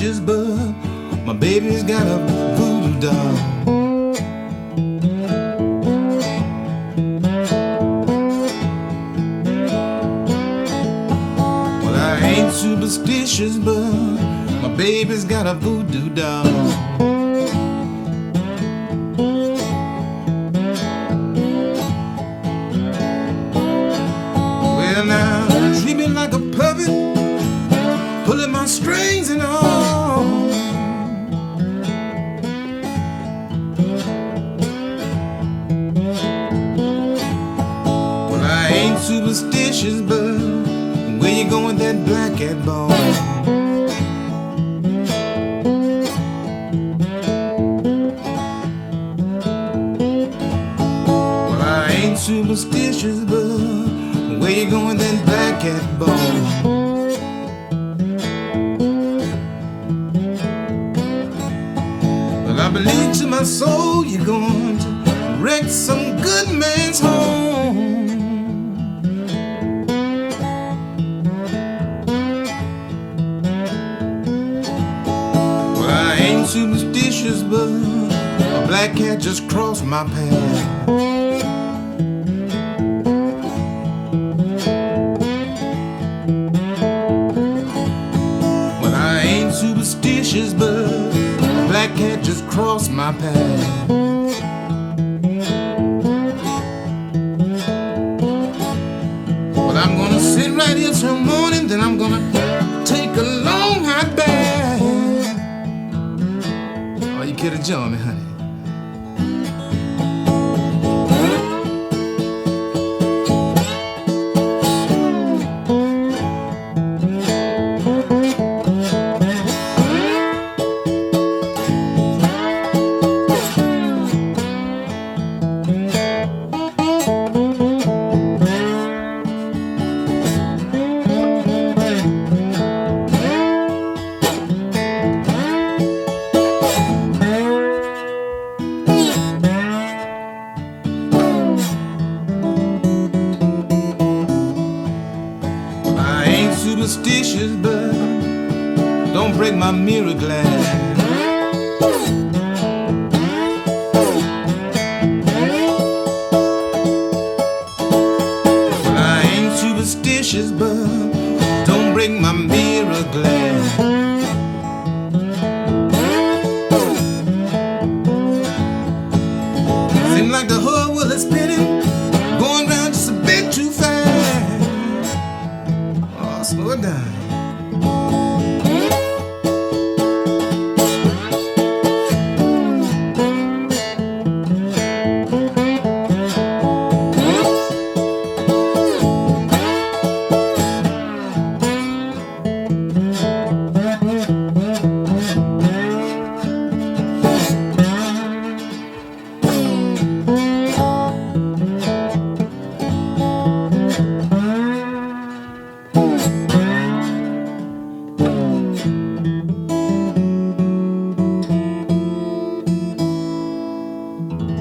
superstitious, but my baby's got a voodoo doll. Well, I ain't superstitious, but my baby's got a voodoo doll. Well, now treat me like a puppet, pulling my strings and all. Well, I ain't superstitious, but where you going with that black cat ball? Well, I ain't superstitious, but where you going with that black cat ball? I believe to my soul you're going to wreck some good man's home. Well, I ain't superstitious, but a black cat just crossed my path. Well, I ain't superstitious, but black cat just crossed my path. Well, I'm gonna sit right here till morning, then I'm gonna take a long hot bath. Oh, you could have joined me, honey. Superstitious, but don't break my mirror glass. Well, I ain't superstitious, but don't break my mirror glass. Seems like the whole world is spinning, going round just a bit too fast. Slow it down.